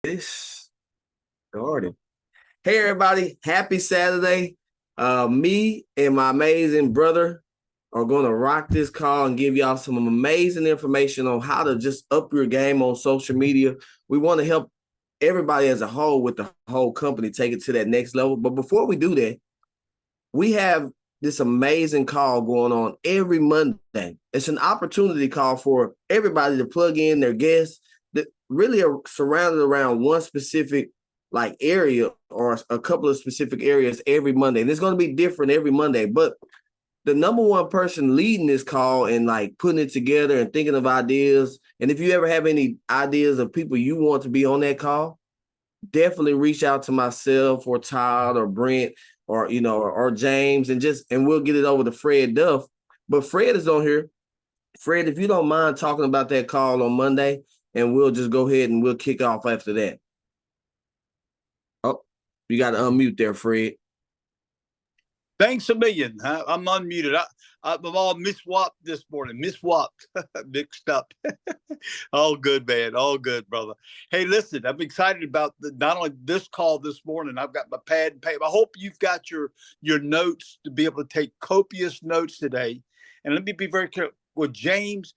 This started. Hey everybody, happy Saturday. Me and my amazing brother are gonna rock this call and give y'all some amazing information on how to just up your game on social media. We want to help everybody as a whole with the whole company take it to that next level. But before we do that, we have this amazing call going on every Monday. It's an opportunity call for everybody to plug in their guests that really are surrounded around one specific like area or a couple of specific areas every Monday. And it's going to be different every Monday, but the number one person leading this call and like putting it together and thinking of ideas. And if you ever have any ideas of people you want to be on that call, definitely reach out to myself or Todd or Brent or or James and we'll get it over to Fred Duff. But Fred is on here. Fred, if you don't mind talking about that call on Monday, and we'll just go ahead and we'll kick off after that. Oh, you got to unmute there, Fred. Thanks a million. I'm unmuted. I'm all miswapped this morning. Miswapped, mixed up. All good, man. All good, brother. Hey, listen, I'm excited about not only this call this morning. I've got my pad and paper. I hope you've got your notes to be able to take copious notes today. And let me be very clear. With James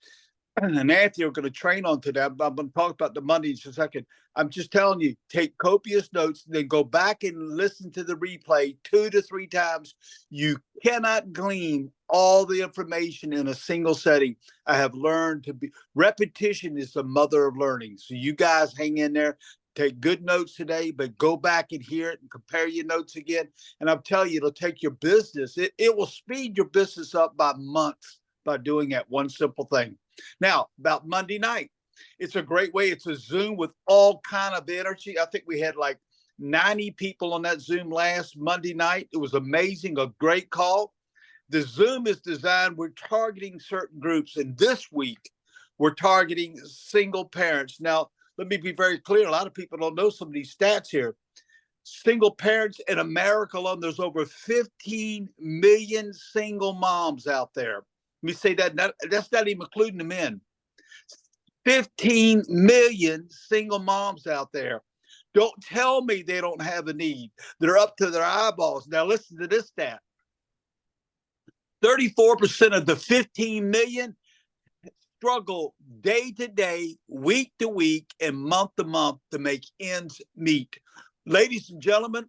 and Anthony are going to train on today. I'm going to talk about the Monday in a second. I'm just telling you, take copious notes, then go back and listen to the replay 2 to 3 times. You cannot glean all the information in a single setting. I have learned repetition is the mother of learning. So you guys hang in there, take good notes today, but go back and hear it and compare your notes again. And I'm telling you, it'll take your business. It will speed your business up by months by doing that one simple thing. Now, about Monday night, it's a great way. It's a Zoom with all kind of energy. I think we had like 90 people on that Zoom last Monday night. It was amazing, a great call. The Zoom is designed, we're targeting certain groups. And this week, we're targeting single parents. Now, let me be very clear. A lot of people don't know some of these stats here. Single parents in America alone, there's over 15 million single moms out there. Let me say that's not even including the men. 15 million single moms out there. Don't tell me they don't have a need. They're up to their eyeballs. Now listen to this stat. 34% of the 15 million struggle day to day, week to week, and month to month to make ends meet. Ladies and gentlemen,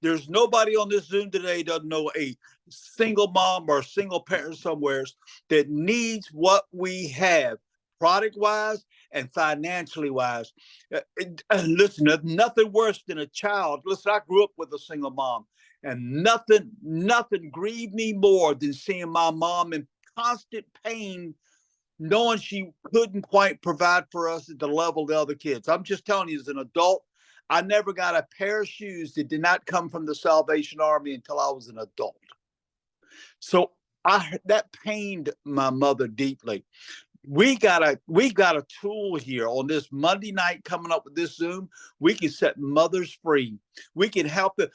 there's nobody on this Zoom today doesn't know a single mom or a single parent somewhere that needs what we have, product-wise and financially wise. Listen, there's nothing worse than a child. Listen, I grew up with a single mom, and nothing grieved me more than seeing my mom in constant pain, knowing she couldn't quite provide for us at the level of the other kids. I'm just telling you, as an adult, I never got a pair of shoes that did not come from the Salvation Army until I was an adult. So that pained my mother deeply. We got a tool here on this Monday night coming up with this Zoom. We can set mothers free. We can help them.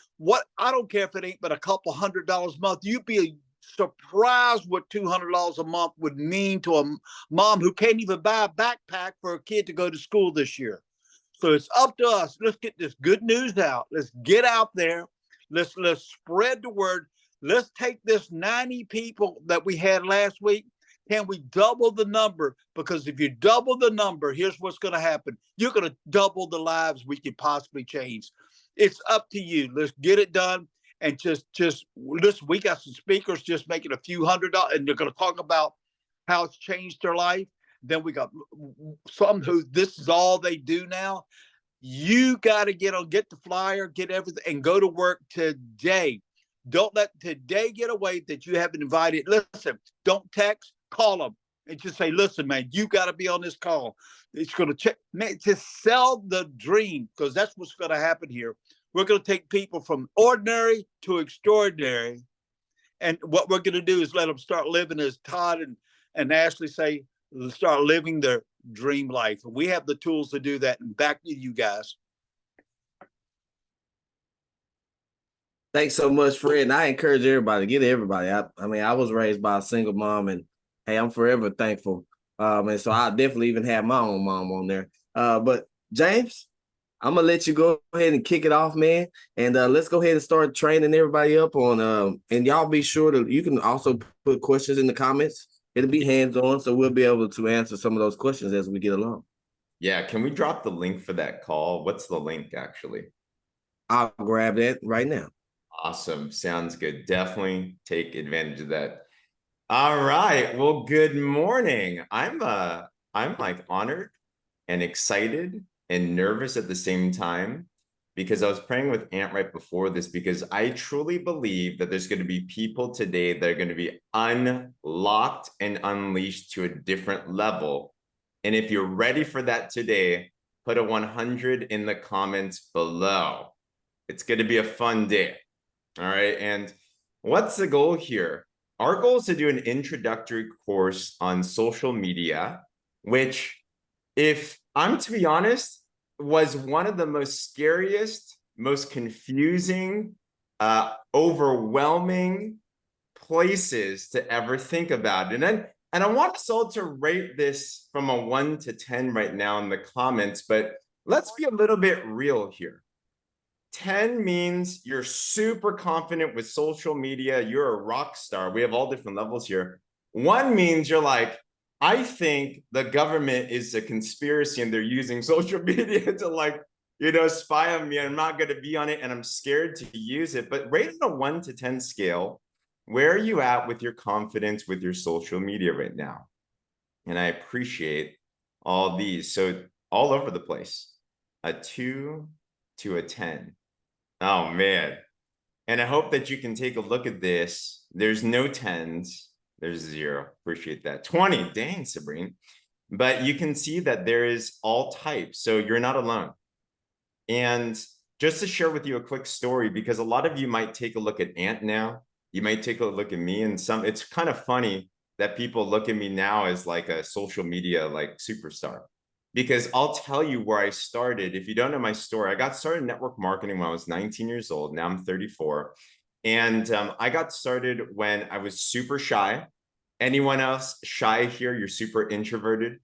I don't care if it ain't but a couple $100 a month. You'd be surprised what $200 a month would mean to a mom who can't even buy a backpack for a kid to go to school this year. So it's up to us. Let's get this good news out. Let's get out there. Let's spread the word. Let's take this 90 people that we had last week. Can we double the number? Because if you double the number, here's what's going to happen. You're going to double the lives we can possibly change. It's up to you. Let's get it done. And just listen, we got some speakers just making a few $100, and they're going to talk about how it's changed their life. Then we got some who this is all they do now. You got to get the flyer, get everything, and go to work today. Don't let today get away that you haven't invited. Listen, don't text, call them and just say, listen, man, you got to be on this call. It's going to check, man, to sell the dream, because that's what's going to happen here. We're going to take people from ordinary to extraordinary. And what we're going to do is let them start living, as Todd and Ashley say, start living their dream life. And we have the tools to do that. And back to you guys. Thanks so much, Fred. And I encourage everybody, get everybody. I mean, I was raised by a single mom, and hey, I'm forever thankful. And so I definitely even have my own mom on there. But James, I'm gonna let you go ahead and kick it off, man. And let's go ahead and start training everybody up on and y'all be sure to you can also put questions in the comments. It'll be hands-on, so we'll be able to answer some of those questions as we get along. Yeah, can we drop the link for that call? What's the link actually? I'll grab that right now. Awesome. Sounds good. Definitely take advantage of that. All right. Well, good morning. I'm like honored and excited and nervous at the same time because I was praying with Ant right before this because I truly believe that there's going to be people today that are going to be unlocked and unleashed to a different level. And if you're ready for that today, put a 100 in the comments below. It's going to be a fun day. All right. And what's the goal here? Our goal is to do an introductory course on social media, which, if I'm to be honest, was one of the most scariest, most confusing, overwhelming places to ever think about. And I want us all to rate this from a 1 to 10 right now in the comments, but let's be a little bit real here. 10 means you're super confident with social media. You're a rock star. We have all different levels here. 1 means you're like, I think the government is a conspiracy and they're using social media to like, spy on me. I'm not going to be on it and I'm scared to use it. But rate on a 1 to 10 scale, where are you at with your confidence with your social media right now? And I appreciate all these. So all over the place, a 2 to a 10. Oh, man. And I hope that you can take a look at this. There's no 10s. There's 0. Appreciate that. 20. Dang, Sabrina. But you can see that there is all types. So you're not alone. And just to share with you a quick story, because a lot of you might take a look at Ant now. You might take a look at me. And it's kind of funny that people look at me now as like a social media like superstar. Because I'll tell you where I started. If you don't know my story, I got started in network marketing when I was 19 years old. Now I'm 34. And I got started when I was super shy. Anyone else shy here? You're super introverted.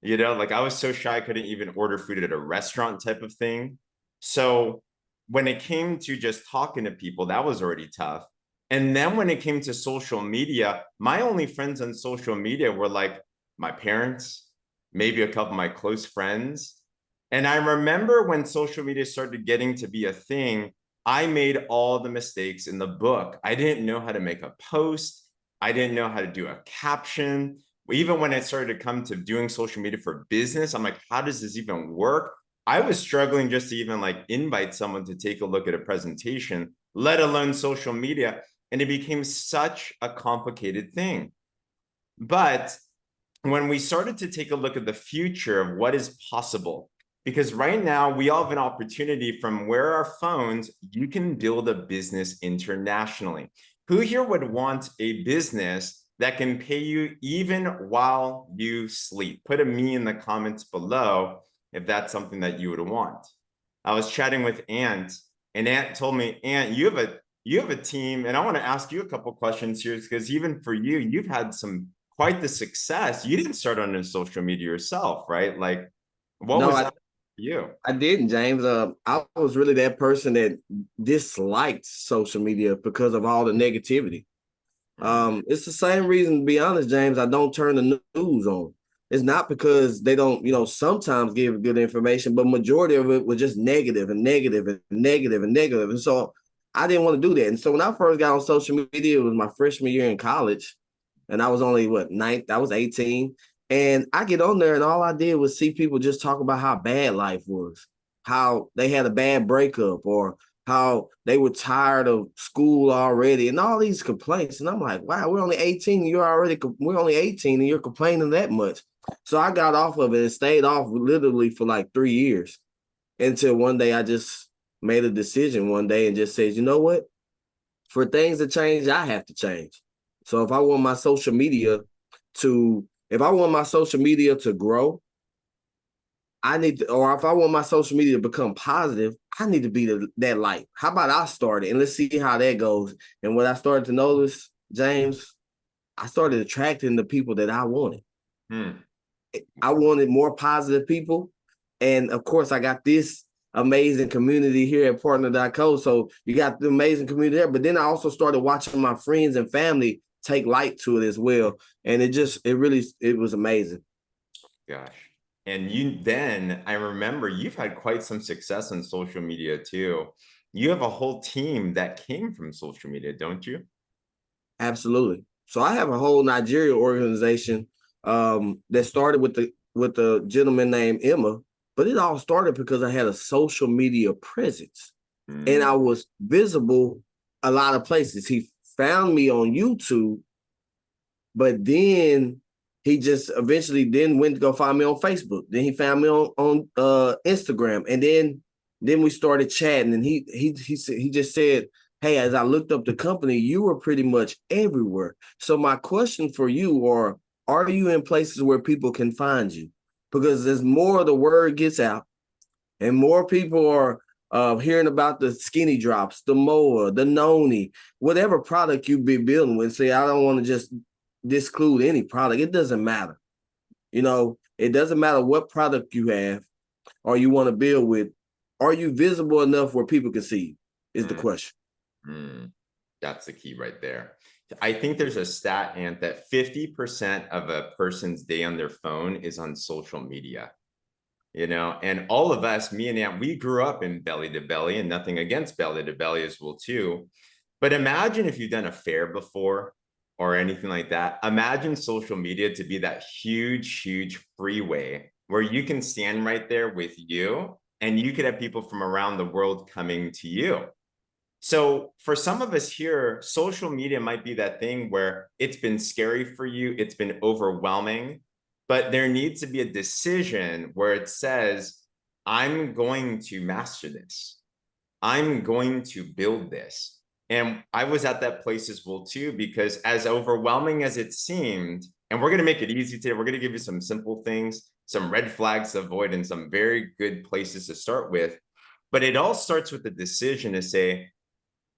Like I was so shy, I couldn't even order food at a restaurant type of thing. So when it came to just talking to people, that was already tough. And then when it came to social media, my only friends on social media were like my parents, maybe a couple of my close friends. And I remember when social media started getting to be a thing, I made all the mistakes in the book. I didn't know how to make a post. I didn't know how to do a caption. Even when I started to come to doing social media for business, I'm like, how does this even work? I was struggling just to even like invite someone to take a look at a presentation, let alone social media. And it became such a complicated thing. But when we started to take a look at the future of what is possible, because right now we all have an opportunity from where our phones, you can build a business internationally. Who here would want a business that can pay you even while you sleep? Put a me in the comments below if that's something that you would want. I was chatting with Ant, and Ant told me, Ant, you have a team, and I want to ask you a couple questions here because even for you, you've had some quite the success. You didn't start on social media yourself, right? Like, what was that for you? I didn't, James. I was really that person that disliked social media because of all the negativity. It's the same reason, to be honest, James, I don't turn the news on. It's not because they don't, sometimes give good information, but majority of it was just negative and negative and negative and negative. And so I didn't want to do that. And so when I first got on social media, it was my freshman year in college. And I was only, ninth? I was 18. And I get on there and all I did was see people just talk about how bad life was, how they had a bad breakup or how they were tired of school already and all these complaints. And I'm like, wow, we're only 18. We're only 18 and you're complaining that much. So I got off of it and stayed off literally for like 3 years until one day I just made a decision one day and just said, you know what? For things to change, I have to change. So if I want my social media to grow, I need to, or if I want my social media to become positive, I need to be that light. How about I start it and let's see how that goes. And what I started to notice, James, I started attracting the people that I wanted. I wanted more positive people. And of course, I got this amazing community here at partner.co. So you got the amazing community there. But then I also started watching my friends and family take light to it as well. And it was amazing. Gosh. And I remember you've had quite some success on social media too. You have a whole team that came from social media, don't you? Absolutely. So I have a whole Nigeria organization that started with the gentleman named Emma, but it all started because I had a social media presence and I was visible a lot of places. He found me on YouTube, but then he just eventually then went to go find me on Facebook. Then he found me on Instagram, and then we started chatting. And he just said, "Hey, as I looked up the company, you were pretty much everywhere. So my question for you are you in places where people can find you? Because as more the word gets out, and more people are hearing about the skinny drops, the mower, the noni, whatever product you be building with. Say, I don't want to just disclude any product. It doesn't matter. It doesn't matter what product you have or you want to build with. Are you visible enough where people can see you is the question. That's the key right there. I think there's a stat, Ant, that 50% of a person's day on their phone is on social media. And all of us, me and Ant, we grew up in belly to belly, and nothing against belly to belly as well too. But imagine if you've done a fair before or anything like that. Imagine social media to be that huge, huge freeway where you can stand right there with you and you could have people from around the world coming to you. So for some of us here, social media might be that thing where it's been scary for you, it's been overwhelming, but there needs to be a decision where it says, I'm going to master this. I'm going to build this. And I was at that place as well too, because as overwhelming as it seemed, and we're going to make it easy today, we're going to give you some simple things, some red flags to avoid, and some very good places to start with. But it all starts with the decision to say,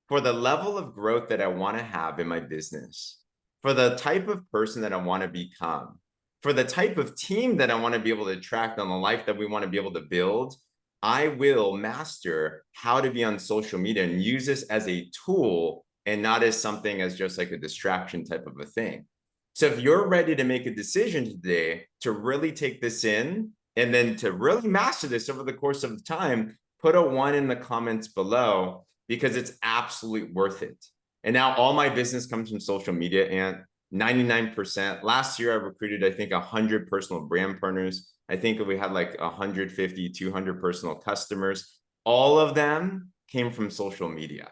for the level of growth that I want to have in my business, for the type of person that I want to become, for the type of team that I want to be able to attract on the life that we want to be able to build, I will master how to be on social media and use this as a tool and not as something as just like a distraction type of a thing. So if you're ready to make a decision today to really take this in and then to really master this over the course of time, put a 1 in the comments below, because it's absolutely worth it. And now all my business comes from social media, and 99%. Last year, I recruited, I think, 100 personal brand partners. I think we had like 150, 200 personal customers. All of them came from social media.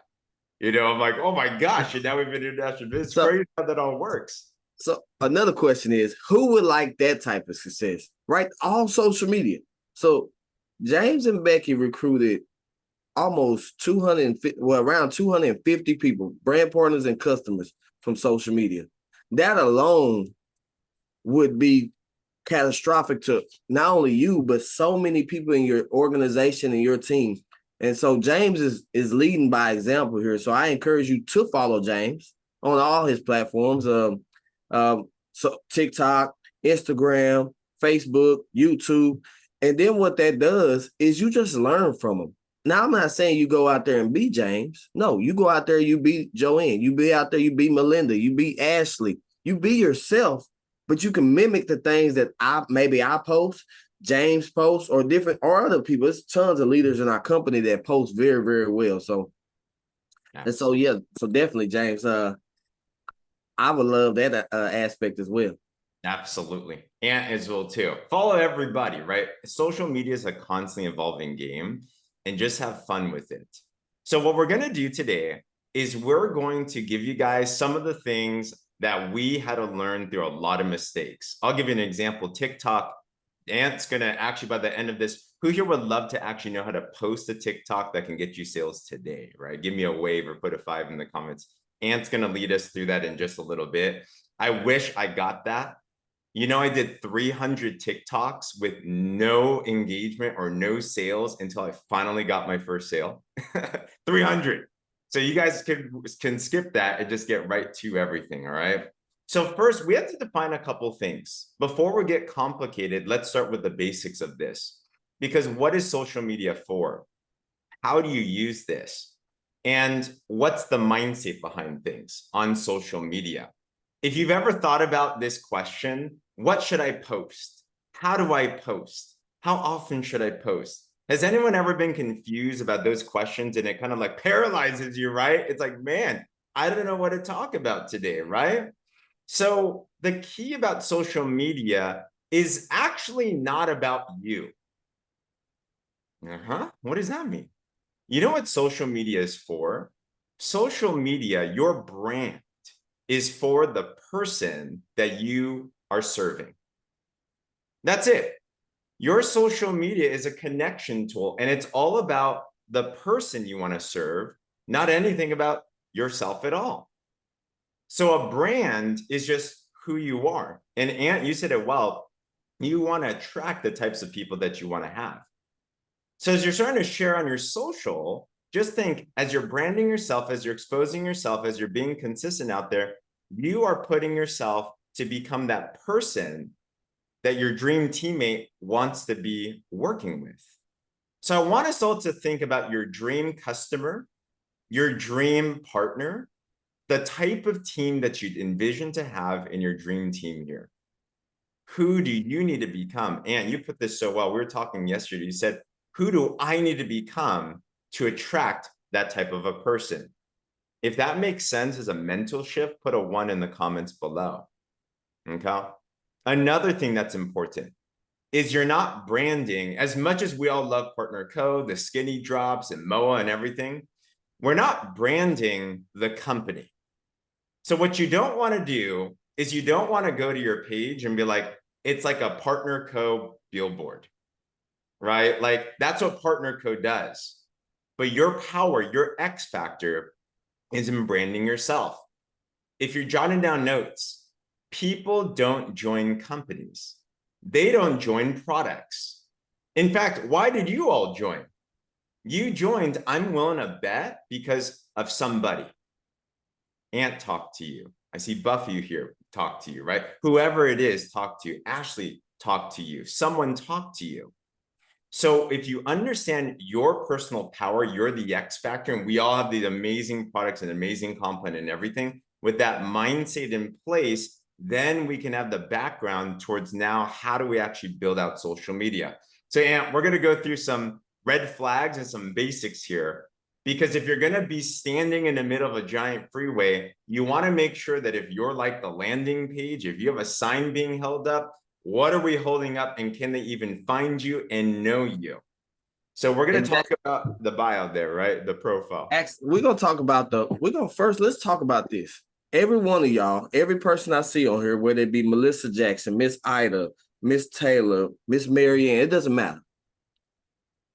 I'm like, oh my gosh, and now we've been international. It's crazy how that all works. So another question is, who would like that type of success, right? All social media. So James and Becky recruited almost 250, around 250 people, brand partners and customers from social media. That alone would be catastrophic to not only you, but so many people in your organization and your team. And so James is leading by example here. So I encourage you to follow James on all his platforms. So TikTok, Instagram, Facebook, YouTube. And then what that does is you just learn from him. Now, I'm not saying you go out there and be James. No, you go out there, you be Joanne. You be out there, you be Melinda. You be Ashley. You be yourself, but you can mimic the things that I post, James posts, or other people. There's tons of leaders in our company that post very, very well. So, so definitely, James. I would love that aspect as well. Absolutely. And as well too. Follow everybody, right? Social media is a constantly evolving game, and just have fun with it. So what we're going to do today is we're going to give you guys some of the things that we had to learn through a lot of mistakes. I'll give you an example. TikTok. Ant's going to actually, by the end of this, who here would love to actually know how to post a TikTok that can get you sales today, right? Give me a wave or put a 5 in the comments. Ant's going to lead us through that in just a little bit. I wish I got that. I did 300 TikToks with no engagement or no sales until I finally got my first sale. 300. So you guys can skip that and just get right to everything, all right? So first, we have to define a couple things. Before we get complicated, let's start with the basics of this. Because what is social media for? How do you use this? And what's the mindset behind things on social media? If you've ever thought about this question, what should I post? How do I post? How often should I post? Has anyone ever been confused about those questions and it kind of like paralyzes you, right? It's like, man, I don't know what to talk about today, right? So the key about social media is actually not about you. What does that mean? You know what social media is for? Social media, your brand, is for the person that you are serving. That's it. Your social media is a connection tool, and it's all about the person you want to serve, not anything about yourself at all. So a brand is just who you are. And Ant, you said it well, you want to attract the types of people that you want to have. So as you're starting to share on your social, just think as you're branding yourself, as you're exposing yourself, as you're being consistent out there, you are putting yourself to become that person that your dream teammate wants to be working with. So I want us all to think about your dream customer, your dream partner, the type of team that you'd envision to have in your dream team here. Who do you need to become? And you put this so well. We were talking yesterday. You said, who do I need to become to attract that type of a person? If that makes sense as a mental shift, put a 1 in the comments below. Okay. Another thing that's important is you're not branding, as much as we all love Partner Code, the skinny drops and MOA and everything, we're not branding the company. So what you don't want to do is you don't want to go to your page and be like, it's like a Partner Code billboard, right? Like that's what Partner Code does. But your power, your X factor is in branding yourself. If you're jotting down notes, people don't join companies. They don't join products. In fact, why did you all join? You joined, I'm willing to bet, because of somebody. Ant talked to you. I see Buffy here talk to you, right? Whoever it is, talk to you. Ashley talked to you. Someone talked to you. So if you understand your personal power, you're the X factor, and we all have these amazing products and amazing content and everything. With that mindset in place, then we can have the background towards now, how do we actually build out social media? So Ant, we're going to go through some red flags and some basics here. Because if you're going to be standing in the middle of a giant freeway, you want to make sure that if you're like the landing page, if you have a sign being held up, what are we holding up, and can they even find you and know you? So we're going to talk about the bio there, right? The profile. We're going to talk about let's talk about this. Every one of y'all, every person I see on here, whether it be Melissa Jackson, Miss Ida, Miss Taylor, Miss Marianne, it doesn't matter.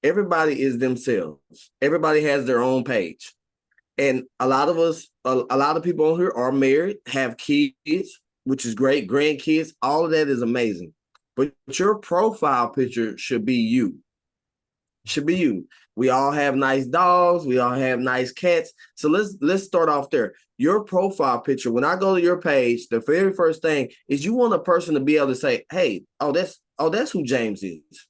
Everybody is themselves. Everybody has their own page. And a lot of us, a lot of people on here are married, have kids, which is great, grandkids, all of that is amazing. But your profile picture should be you. Should be you. We all have nice dogs, we all have nice cats. So let's start off there. Your profile picture, when I go to your page, the very first thing is you want a person to be able to say, hey, that's who James is.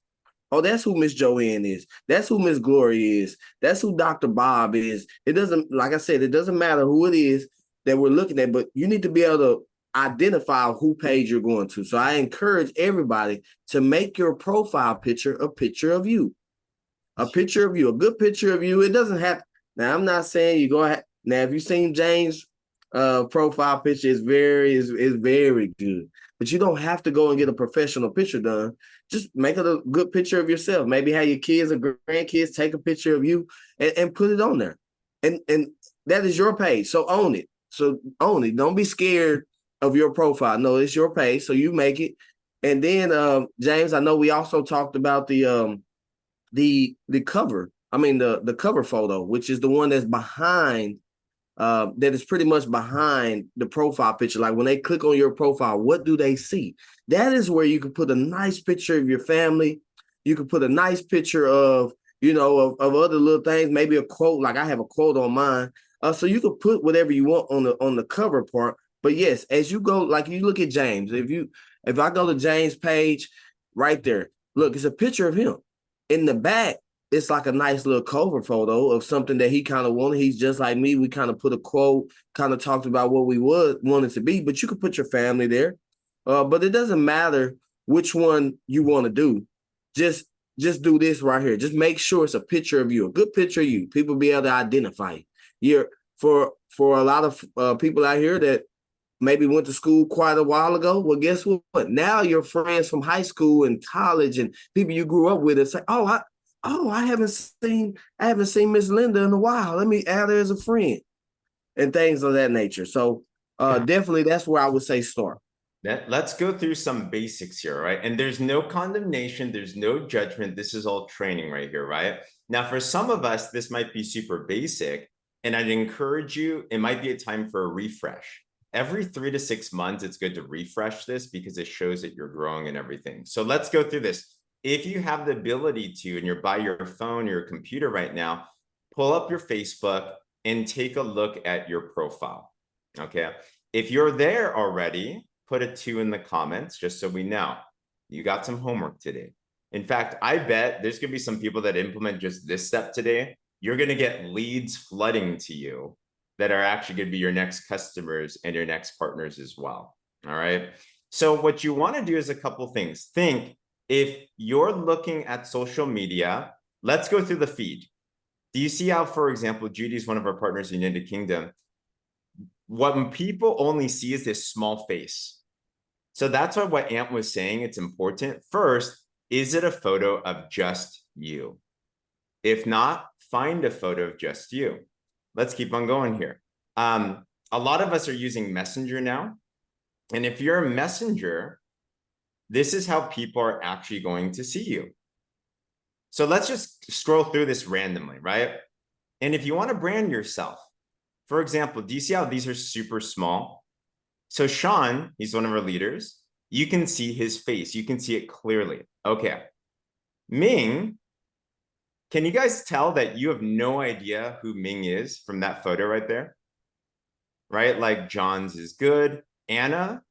Oh, that's who Miss Joanne is. That's who Miss Glory is. That's who Dr. Bob is. It doesn't, like I said, it doesn't matter who it is that we're looking at, but you need to be able to identify who page you're going to. So I encourage everybody to make your profile picture a picture of you. A picture of you, a good picture of you. It doesn't have, now I'm not saying you go ahead. Now, if you've seen James' profile picture, is very good. But you don't have to go and get a professional picture done. Just make a good picture of yourself. Maybe have your kids or grandkids take a picture of you and put it on there. And that is your page. So own it. So own it. Don't be scared of your profile. No, it's your page. So you make it. And then James, I know we also talked about the cover. I mean the cover photo, which is the one that's behind. That is pretty much behind the profile picture. Like when they click on your profile, what do they see? That is where you can put a nice picture of your family. You can put a nice picture of, of other little things, maybe a quote. Like I have a quote on mine. So you can put whatever you want on the cover part. But yes, as you go, like you look at James, if I go to James' page right there, look, it's a picture of him. In the back, it's like a nice little cover photo of something that he kind of wanted. He's just like me. We kind of put a quote, kind of talked about what we wanted to be, but you could put your family there. But it doesn't matter which one you want to do. Just do this right here. Just make sure it's a picture of you, a good picture of you. People be able to identify you. You're for a lot of people out here that maybe went to school quite a while ago. Well, guess what? Now your friends from high school and college and people you grew up with and say, I haven't seen Miss Linda in a while. Let me add her as a friend and things of that nature. So definitely that's where I would say start. Let's go through some basics here, right? And there's no condemnation, there's no judgment. This is all training right here, right? Now, for some of us, this might be super basic, and I'd encourage you, it might be a time for a refresh. Every 3 to 6 months, it's good to refresh this because it shows that you're growing and everything. So let's go through this. If you have the ability to, and you're by your phone or your computer right now, pull up your Facebook and take a look at your profile, okay? If you're there already, put a 2 in the comments just so we know. You got some homework today. In fact, I bet there's gonna be some people that implement just this step today. You're gonna get leads flooding to you that are actually gonna be your next customers and your next partners as well, all right? So what you wanna do is a couple things. Think, if you're looking at social media, let's go through the feed. Do you see how, for example, Judy's one of our partners in the United Kingdom. What people only see is this small face. So that's why what Ant was saying, it's important. First, is it a photo of just you? If not, find a photo of just you. Let's keep on going here. A lot of us are using Messenger now. And if you're a messenger, this is how people are actually going to see you. So let's just scroll through this randomly, right? And if you want to brand yourself, for example, do you see how these are super small? So Sean, he's one of our leaders. You can see his face. You can see it clearly. Okay. Ming, can you guys tell that you have no idea who Ming is from that photo right there? Right? Like John's is good. Anna,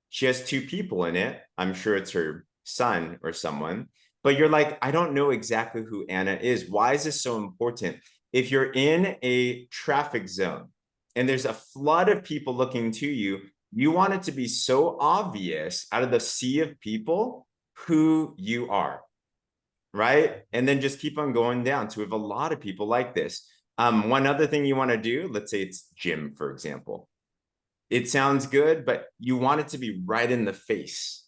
she has 2 people in it. I'm sure it's her son or someone. But you're like, I don't know exactly who Anna is. Why is this so important? If you're in a traffic zone and there's a flood of people looking to you, you want it to be so obvious out of the sea of people who you are, right? And then just keep on going down. So we have a lot of people like this. One other thing you want to do, let's say it's Jim, for example. It sounds good, but you want it to be right in the face.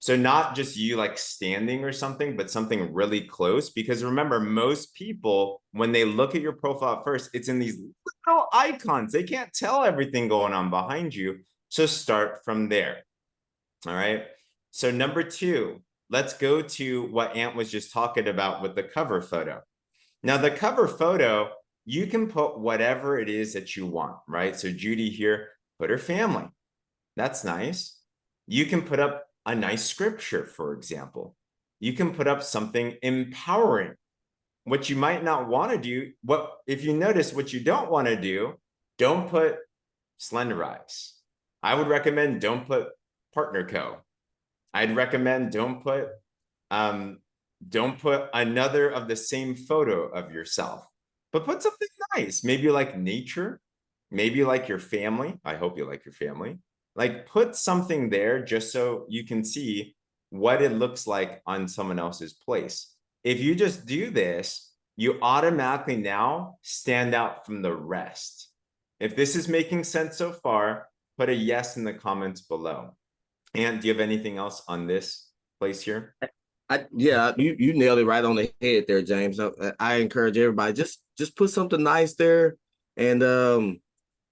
So not just you like standing or something, but something really close. Because remember, most people, when they look at your profile at first, it's in these little icons. They can't tell everything going on behind you. So start from there. All right. So number 2, let's go to what Ant was just talking about with the cover photo. Now, the cover photo, you can put whatever it is that you want, right? So Judy here, put her family. That's nice. You can put up a nice scripture, for example. You can put up something empowering. What you might not want to do, if you notice what you don't want to do, don't put Slenderize. I would recommend don't put Partner Co. I'd recommend don't put another of the same photo of yourself, but put something nice. Maybe you like nature, maybe you like your family. I hope you like your family. Like put something there just so you can see what it looks like on someone else's place. If you just do this, you automatically now stand out from the rest. If this is making sense so far, put a yes in the comments below. And do you have anything else on this place here? You nailed it right on the head there, James. I encourage everybody just put something nice there and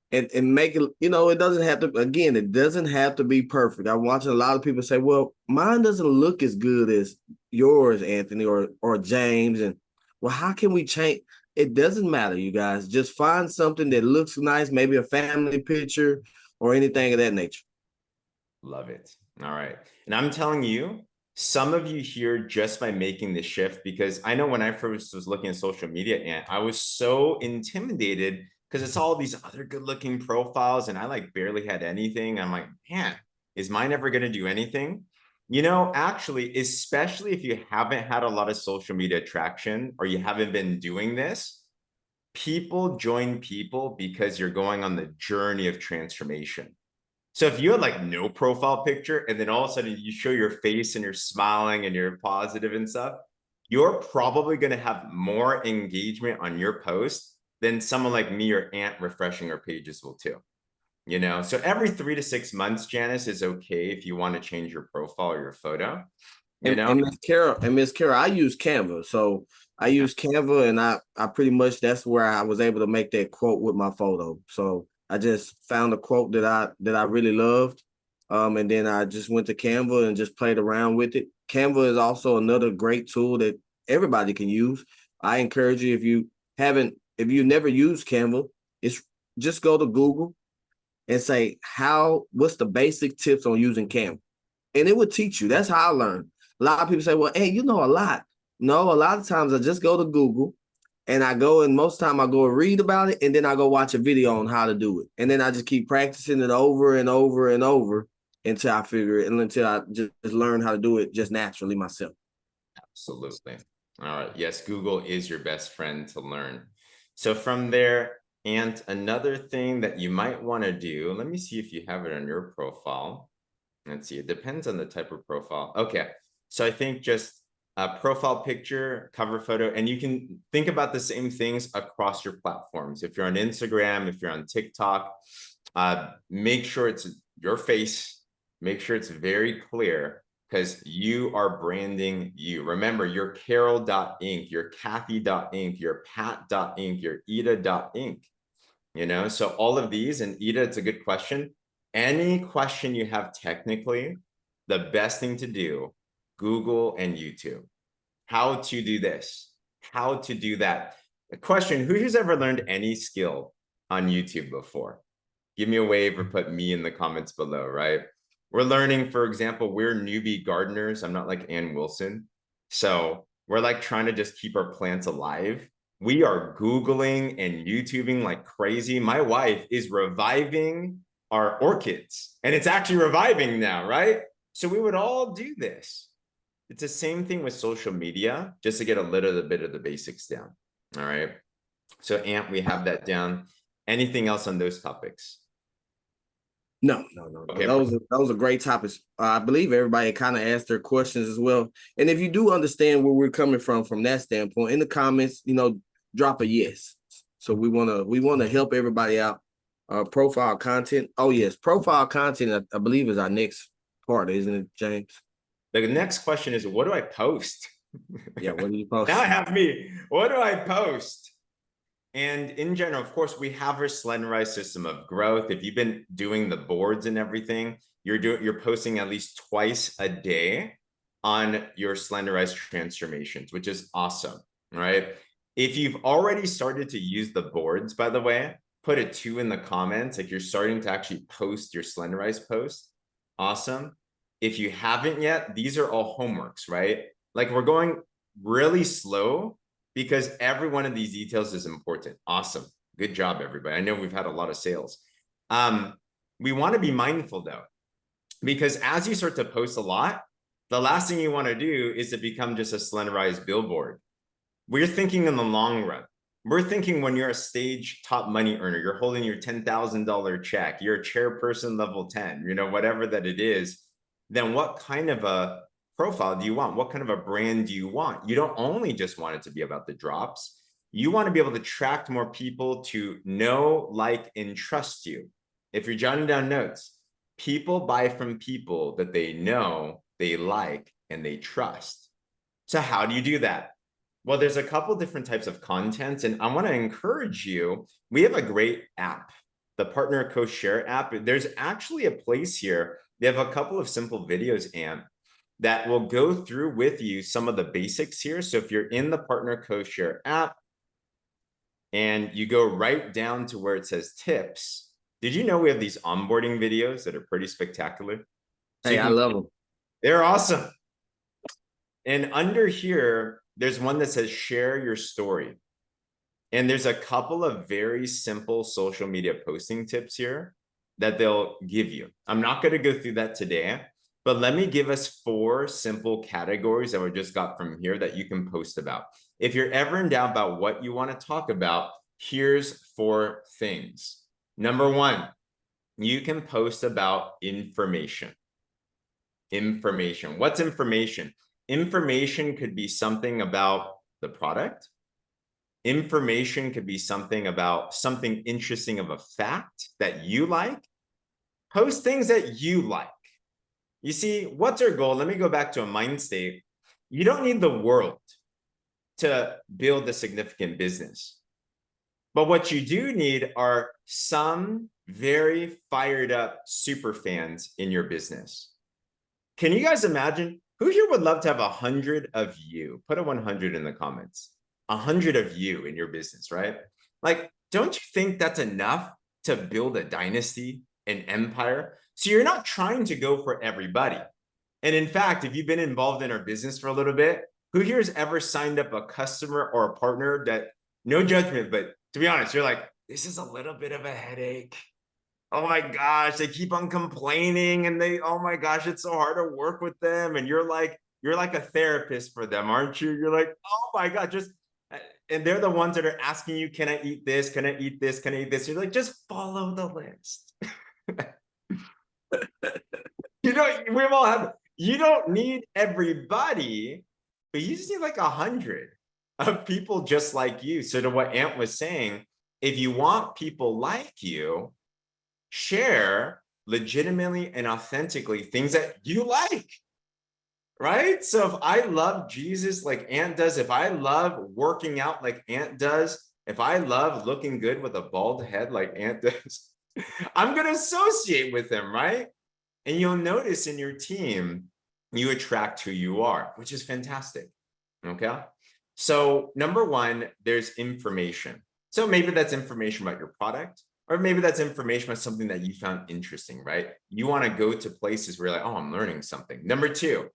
make it, it doesn't have to, again, it doesn't have to be perfect. I'm watching a lot of people say, well, mine doesn't look as good as yours, Anthony, or James. And well, how can we change? It doesn't matter, you guys. Just find something that looks nice, maybe a family picture or anything of that nature. Love it. All right. And I'm telling you, some of you here just by making the shift, because I know when I first was looking at social media, and I was so intimidated because it's all these other good looking profiles and I like barely had anything. I'm like, man, is mine ever going to do anything? You know, actually, especially if you haven't had a lot of social media traction or you haven't been doing this, people join people because you're going on the journey of transformation. So if you had like no profile picture and then all of a sudden you show your face and you're smiling and you're positive and stuff, you're probably going to have more engagement on your post than someone like me or Ant refreshing our pages will too. You know, so every 3 to 6 months, Janice, is okay if you want to change your profile or your photo. You know, And Miss Carol, I use Canva. So I use Canva, and I pretty much, that's where I was able to make that quote with my photo. So I just found a quote that I really loved. And then I just went to Canva and just played around with it. Canva is also another great tool that everybody can use. I encourage you, if you never used Canva, it's just go to Google and say, what's the basic tips on using Canva? And it would teach you. That's how I learned. A lot of people say, well, hey, you know a lot. No, a lot of times I just go to Google and most time I go and read about it, and then I go watch a video on how to do it. And then I just keep practicing it over and over and over until I figure it, and until I just learn how to do it just naturally myself. absolutely. All right. Yes, Google is your best friend to learn. So from there, and another thing that you might want to do, let me see if you have it on your profile. Let's see, it depends on the type of profile. Okay, so I think just a profile picture, cover photo, and you can think about the same things across your platforms. If you're on Instagram, if you're on TikTok, make sure it's your face, make sure it's very clear, because you are branding you. Remember, you're Carol.inc, you're Kathy.inc, you're Pat.inc, you're Ida.inc. You know, so all of these, and Ida, it's a good question. Any question you have technically, the best thing to do, Google and YouTube. How to do this, how to do that. A question, who's ever learned any skill on YouTube before? Give me a wave or put me in the comments below, right? We're learning, for example, we're newbie gardeners. I'm not like Ann Wilson. So we're like trying to just keep our plants alive. We are Googling and YouTubing like crazy. My wife is reviving our orchids, and it's actually reviving now, right? So we would all do this. It's the same thing with social media, just to get a little bit of the basics down. All right. So Ant, we have that down. Anything else on those topics? No. Okay. Those are great topics. I believe everybody kind of asked their questions as well. And if you do understand where we're coming from that standpoint, in the comments, drop a yes. So we wanna help everybody out. Profile content. Oh yes, profile content. I believe is our next part, isn't it, James? The next question is, what do I post? Yeah, what do you post? Now I have me. What do I post? And in general, of course, we have our slenderized system of growth. If you've been doing the boards and everything, you're posting at least twice a day on your slenderized transformations, which is awesome, right? If you've already started to use the boards, by the way, put a 2 in the comments, like you're starting to actually post your slenderized post. Awesome. If you haven't yet, these are all homeworks, right? Like we're going really slow because every one of these details is important. Awesome. Good job, everybody. I know we've had a lot of sales. We want to be mindful though, because as you start to post a lot, the last thing you want to do is to become just a slenderized billboard. We're thinking in the long run. We're thinking when you're a stage top money earner, you're holding your $10,000 check, you're a chairperson level 10, whatever that it is, then what kind of a profile do you want? What kind of a brand do you want? You don't only just want it to be about the drops. You want to be able to attract more people to know, like, and trust you. If you're jotting down notes, people buy from people that they know, they like, and they trust. So how do you do that? Well, there's a couple different types of content, and I want to encourage you. We have a great app, the Partner Co-Share app. There's actually a place here. They have a couple of simple videos, Ant, that will go through with you some of the basics here. So if you're in the Partner Co-Share app and you go right down to where it says tips, did you know we have these onboarding videos that are pretty spectacular? So Hey, I love them. They're awesome. And under here, there's one that says share your story. And there's a couple of very simple social media posting tips here that they'll give you. I'm not going to go through that today, But let me give us 4 simple categories that we just got from here that you can post about. If you're ever in doubt about what you want to talk about, here's 4 things. Number 1, you can post about information. Information. What's information? Information could be something about the product. Information could be something about something interesting of a fact that you like. Post things that you like. You see, what's our goal? Let me go back to a mind state. You don't need the world to build a significant business. But what you do need are some very fired up super fans in your business. Can you guys imagine? Who here would love to have 100 of you? Put a 100 in the comments. 100 of you in your business, right? Like, don't you think that's enough to build a dynasty, an empire? So you're not trying to go for everybody. And in fact, if you've been involved in our business for a little bit, who here has ever signed up a customer or a partner that, no judgment, but to be honest, you're like, this is a little bit of a headache. Oh my gosh, they keep on complaining and oh my gosh, it's so hard to work with them. And you're like a therapist for them, aren't you? You're like, oh my God, and they're the ones that are asking you, can I eat this? Can I eat this? Can I eat this? You're like, just follow the list. We've all had, you don't need everybody, but you just need like 100 of people just like you. So to what Ant was saying, if you want people like you, share legitimately and authentically things that you like, right? So if I love Jesus like Ant does, if I love working out like Ant does, if I love looking good with a bald head like Ant does, I'm going to associate with them, right? And you'll notice in your team, you attract who you are, which is fantastic. Okay. So number 1, there's information. So maybe that's information about your product, or maybe that's information about something that you found interesting, right? You want to go to places where you're like, oh, I'm learning something. Number 2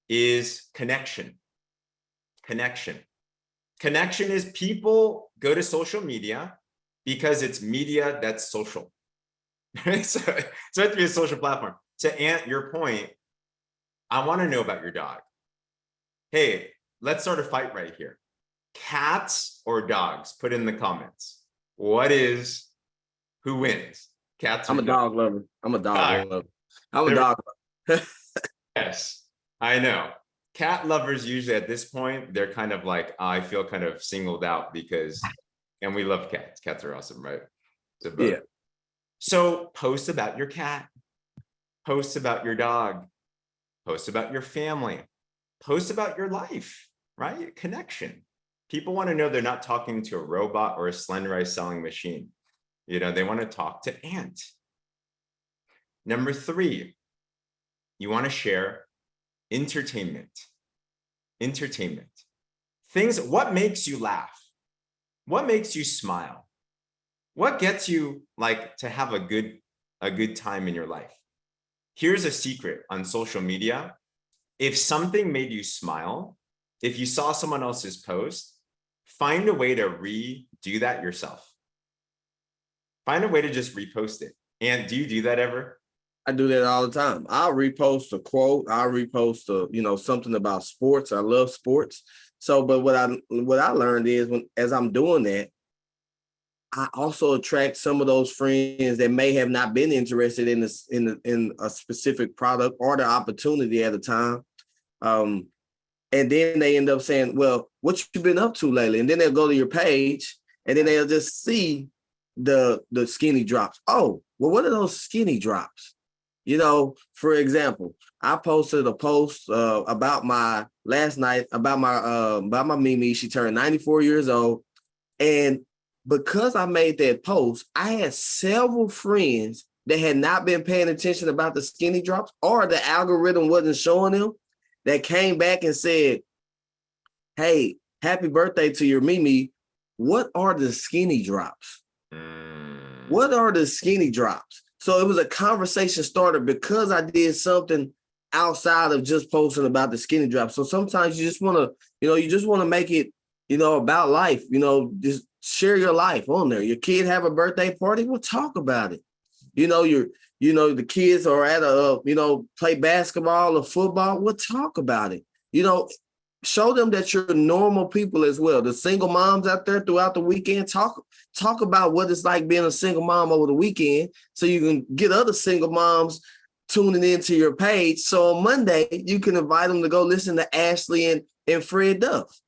is connection. Connection. Connection is people go to social media because it's media that's social. So it has to be a social platform. To Ant, your point, I want to know about your dog. Hey, let's start a fight right here. Cats or dogs? Put in the comments. Who wins? Cats or I'm a dog lover. I'm a dog lover. I'm a dog lover. Yes, I know. Cat lovers usually at this point, they're kind of like, I feel kind of singled out because, and we love cats. Cats are awesome, right? So, yeah. So post about your cat. Post about your dog. Post about your family. Post about your life, right? Connection. People want to know they're not talking to a robot or a slenderized selling machine. They want to talk to Ant. Number 3, you want to share entertainment. Entertainment. Things, what makes you laugh? What makes you smile? What gets you like to have a good time in your life? Here's a secret on social media. If something made you smile, if you saw someone else's post, find a way to redo that yourself. Find a way to just repost it. And do you do that ever? I do that all the time. I'll repost a quote. I'll repost something about sports. I love sports. So, but what I learned is as I'm doing that, I also attract some of those friends that may have not been interested in a specific product or the opportunity at the time. And then they end up saying, well, what you been up to lately? And then they'll go to your page and then they'll just see the skinny drops. Oh, well, what are those skinny drops? For example, I posted a post about my Mimi. She turned 94 years old. And because I made that post, I had several friends that had not been paying attention about the skinny drops or the algorithm wasn't showing them, that came back and said, hey, happy birthday to your Mimi. What are the skinny drops? What are the skinny drops? So it was a conversation starter because I did something outside of just posting about the skinny drops. So sometimes you just want to make it, about life, just share your life on there. Your kid have a birthday party, we'll talk about it. the kids are at play basketball or football. We'll talk about it. Show them that you're normal people as well. The single moms out there throughout the weekend, talk about what it's like being a single mom over the weekend, so you can get other single moms tuning into your page. So on Monday, you can invite them to go listen to Ashley and Fred Duff.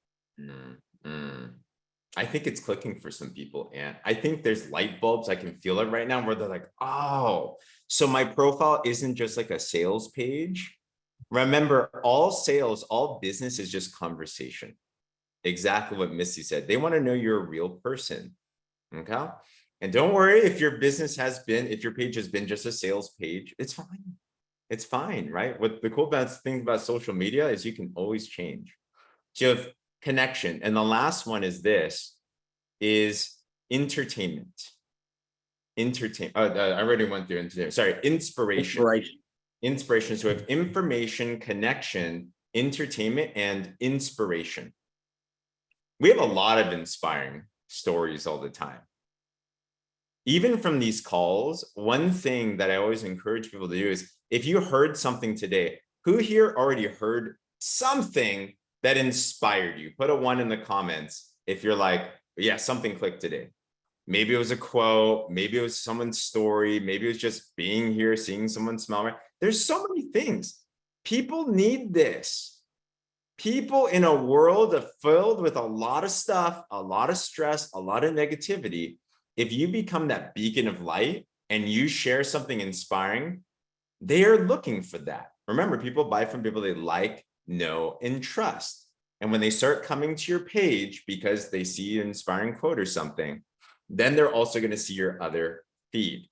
I think it's clicking for some people, and I think there's light bulbs. I can feel it right now where they're like, oh, so my profile isn't just like a sales page. Remember, all sales, all business is just conversation. Exactly what Missy said. They want to know you're a real person. Okay. And don't worry if your page has been just a sales page, it's fine. It's fine, right? What the cool thing about social media is you can always change. So you have connection. And the last one is entertainment. I already went through entertainment. Sorry, inspiration. So we have information, connection, entertainment, and inspiration. We have a lot of inspiring stories all the time. Even from these calls, one thing that I always encourage people to do is, if you heard something today, who here already heard something that inspired you? Put a 1 in the comments if you're like, yeah, something clicked today. Maybe it was a quote, maybe it was someone's story, maybe it was just being here, seeing someone smile. Right? There's so many things. People need this. People in a world filled with a lot of stuff, a lot of stress, a lot of negativity. If you become that beacon of light and you share something inspiring, they are looking for that. Remember, people buy from people they like, know, and trust. And when they start coming to your page because they see an inspiring quote or something, then they're also going to see your other feed.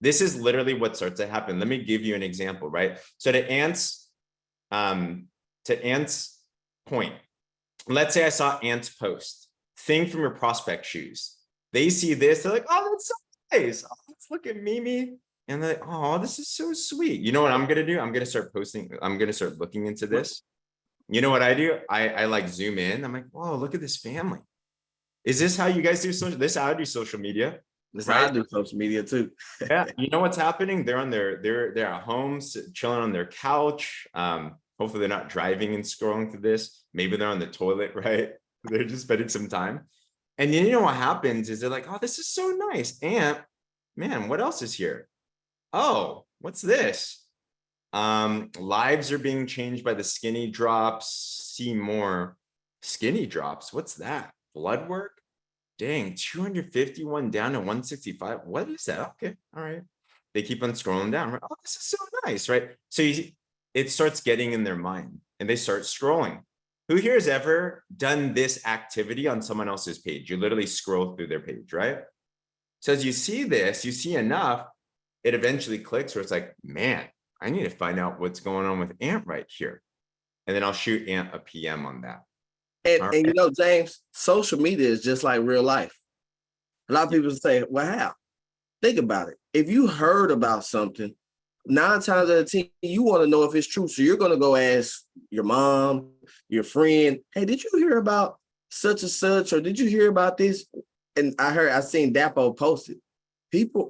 This is literally what starts to happen. Let me give you an example, right? So to Ant's point, let's say I saw Ant's post, think from your prospect shoes. They see this, they're like, oh, that's so nice. Oh, let's look at Mimi. And they're like, oh, this is so sweet. You know what I'm going to do? I'm going to start posting. I'm going to start looking into this. You know what I do? I like zoom in. I'm like, whoa, look at this family. Is this how you guys do social? This is how I do social media. This is how I do social media too. Yeah, you know what's happening? They're at home, chilling on their couch. Hopefully they're not driving and scrolling through this. Maybe they're on the toilet, right? They're just spending some time. And you know what happens is they're like, oh, this is so nice. And man, what else is here? Oh, what's this? Lives are being changed by the skinny drops. See more skinny drops. What's that? Blood work? Dang, 251 down to 165. What is that? Okay, all right. They keep on scrolling down. Oh, this is so nice, right? So it starts getting in their mind and they start scrolling. Who here has ever done this activity on someone else's page? You literally scroll through their page, right? So as you see this, you see enough, it eventually clicks where it's like, man, I need to find out what's going on with Ant right here. And then I'll shoot Ant a PM on that. And James, social media is just like real life. A lot of people say, well, how? Think about it. If you heard about something, 9 times out of 10, you want to know if it's true. So you're going to go ask your mom, your friend, hey, did you hear about such and such? Or did you hear about this? And I seen Dapo post it.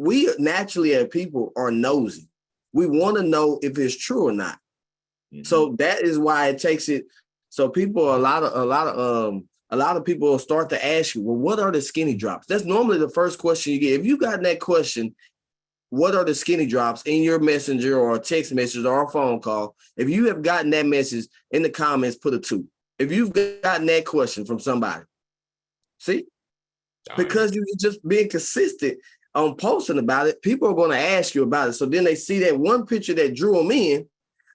We naturally as people are nosy. We want to know if it's true or not. Mm-hmm. So that is why it takes it. So people, a lot of people will start to ask you, well, what are the skinny drops? That's normally the first question you get. If you got that question, what are the skinny drops in your messenger or a text message or a phone call? If you have gotten that message in the comments, put a 2. If you've gotten that question from somebody, see, because you're just being consistent on posting about it, people are going to ask you about it. So then they see that one picture that drew them in.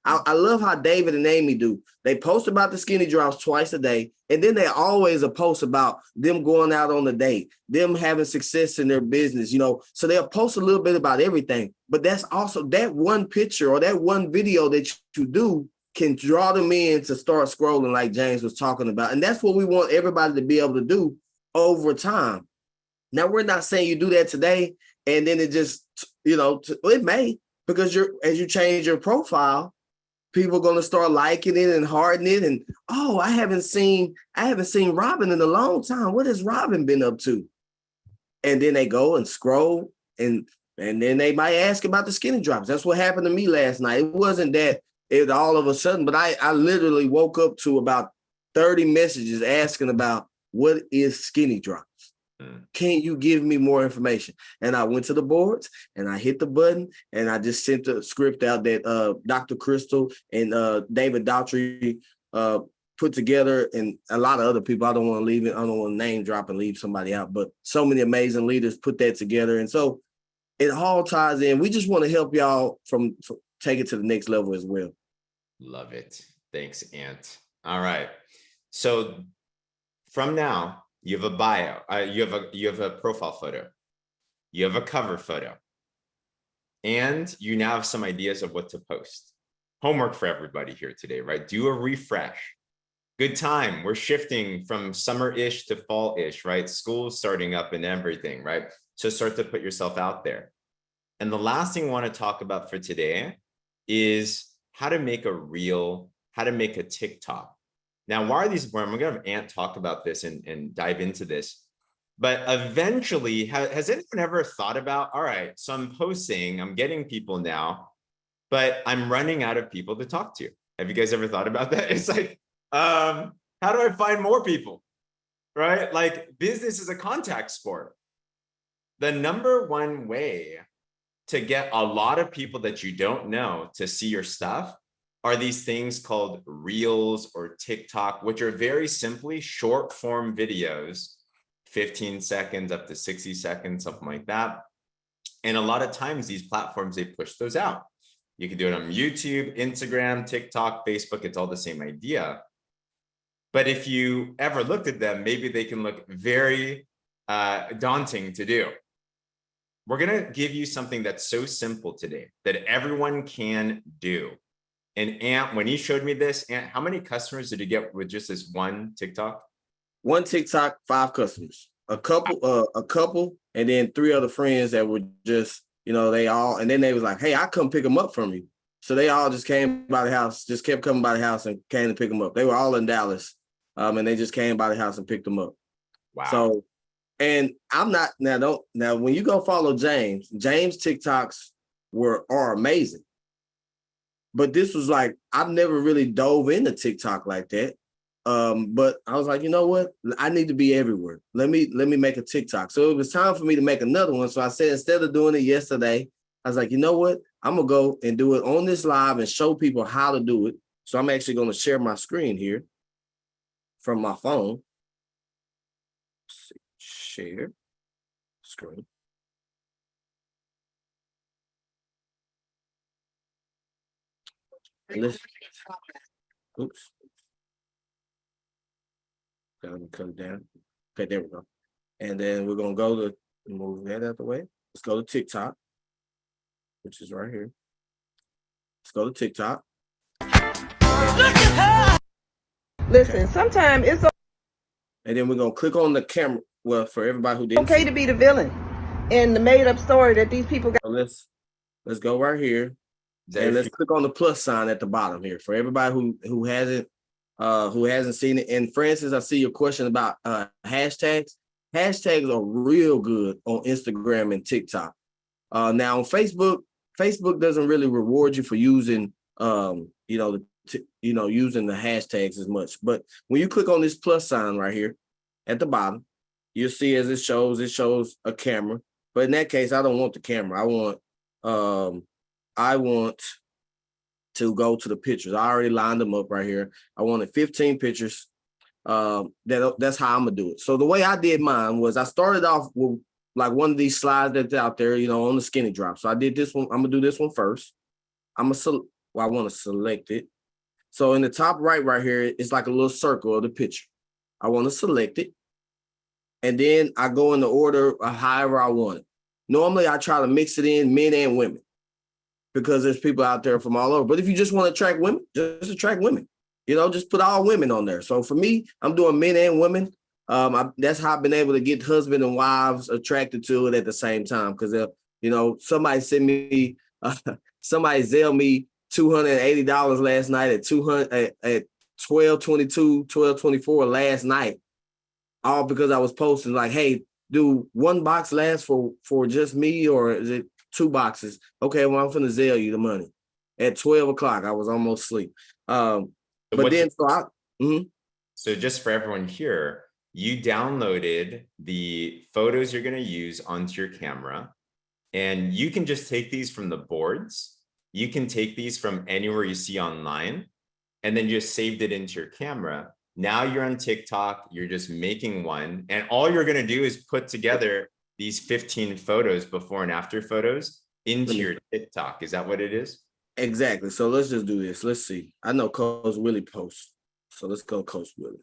I love how David and Amy do. They post about the skinny drops twice a day, and then they always a post about them going out on a date, them having success in their business, So they'll post a little bit about everything. But that's also that one picture or that one video that you do can draw them in to start scrolling like James was talking about. And that's what we want everybody to be able to do over time. Now, we're not saying you do that today, and then it just, it may, because as you change your profile, people are going to start liking it and hearting it. And, oh, I haven't seen Robin in a long time. What has Robin been up to? And then they go and scroll. And And then they might ask about the skinny drops. That's what happened to me last night. It wasn't that it all of a sudden, but I literally woke up to about 30 messages asking about what is skinny drops. Can you give me more information? And I went to the boards and I hit the button and I just sent the script out that Dr. Crystal and David Daughtry put together, and a lot of other people. I don't want to leave it. I don't want to name drop and leave somebody out, but so many amazing leaders put that together. And so it all ties in. We just want to help y'all from take it to the next level as well. Love it. Thanks, Ant. All right. So from now, you have a bio, you have a profile photo, you have a cover photo, and you now have some ideas of what to post. Homework for everybody here today, right? Do a refresh. Good time. We're shifting from summer-ish to fall-ish, right? School's starting up and everything, right? So start to put yourself out there. And the last thing I want to talk about for today is how to make a reel, how to make a TikTok. Now, why are these important? We're going to have Ant talk about this and dive into this. But eventually, has anyone ever thought about, all right, so I'm posting, I'm getting people now, but I'm running out of people to talk to. Have you guys ever thought about that? It's like, how do I find more people, right? Like, business is a contact sport. The number one way to get a lot of people that you don't know to see your stuff are these things called Reels or TikTok, which are very simply short form videos, 15 seconds up to 60 seconds, something like that. And a lot of times these platforms, they push those out. You can do it on YouTube, Instagram, TikTok, Facebook, it's all the same idea. But if you ever looked at them, maybe they can look very daunting to do. We're gonna give you something that's so simple today that everyone can do. And Ant, when he showed me this, Ant, how many customers did you get with just this one TikTok? One TikTok, 5 customers, a couple, and then 3 other friends that were just, they all, and then they was like, hey, I come pick them up from you. So they all just came by the house, just kept coming by the house and came to pick them up. They were all in Dallas, and they just came by the house and picked them up. Wow. So, and I'm not, now when you go follow James TikToks are amazing. But this was like, I've never really dove into TikTok like that. But I was like, you know what? I need to be everywhere. Let me make a TikTok. So it was time for me to make another one. So I said, instead of doing it yesterday, I was like, you know what? I'm gonna go and do it on this live and show people how to do it. So I'm actually going to share my screen here from my phone. Let's see. Share screen. Oops. Gotta come down. Okay, there we go. And then we're gonna go to move that out the way. Let's go to TikTok, which is right here. Let's go to TikTok. Listen, sometimes it's And then we're gonna click on the camera. Well, for everybody who didn't okay to be the villain in the made-up story that these people got. So let's go right here. And let's click on the plus sign at the bottom here for everybody who hasn't seen it. And Francis, I see your question about hashtags. Hashtags are real good on Instagram and TikTok. Now on Facebook doesn't really reward you for using using the hashtags as much. But when you click on this plus sign right here at the bottom, you'll see as it shows a camera. But in that case, I don't want the camera. I want to go to the pictures. I already lined them up right here. I wanted 15 pictures. That's how I'm gonna do it. So the way I did mine was I started off with like one of these slides that's out there, on the skinny drop. So I did this one. I'm gonna do this one first. I want to select it. So in the top right here, it's like a little circle of the picture. I want to select it. And then I go in the order of however I want it. Normally I try to mix it in men and women, because there's people out there from all over. But if you just want to attract women, just attract women. Just put all women on there. So for me, I'm doing men and women. That's how I've been able to get husband and wives attracted to it at the same time. Because somebody sent me, somebody Zelle me $280 last night at 12:22, 12:24 last night, all because I was posting like, hey, do one box last for just me, or is it 2 boxes. Okay, well, I'm finna Zelle you the money. At 12 o'clock, I was almost asleep. So But then, so just for everyone here, you downloaded the photos you're going to use onto your camera, and you can just take these from the boards. You can take these from anywhere you see online, and then just saved it into your camera. Now you're on TikTok, you're just making one, and all you're going to do is put together these 15 photos, before and after photos, into your TikTok. Is that what it is? Exactly. So let's just do this. Let's see. I know Coach Willie posts. So let's go Coach Willie.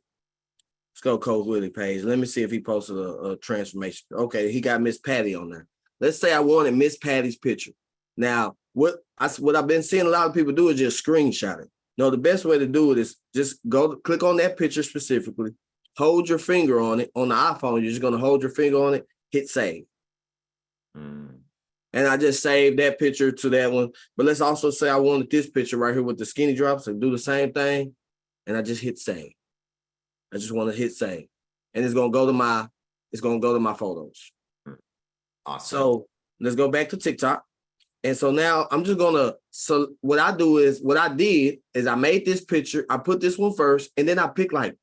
Let's go Coach Willie page. Let me see if he posted a transformation. Okay, he got Miss Patty on there. Let's say I wanted Miss Patty's picture. Now, what I've been seeing a lot of people do is just screenshot it. No, the best way to do it is just click on that picture specifically, hold your finger on it. On the iPhone, you're just going to hold your finger on it, hit save. And I just saved that picture to that one. But let's also say I wanted this picture right here with the skinny drops and do the same thing. And I just hit save. I just want to hit save. And it's gonna go to my photos. Awesome. So let's go back to TikTok. And so now I'm just what I did is I made this picture, I put this one first, and then I picked like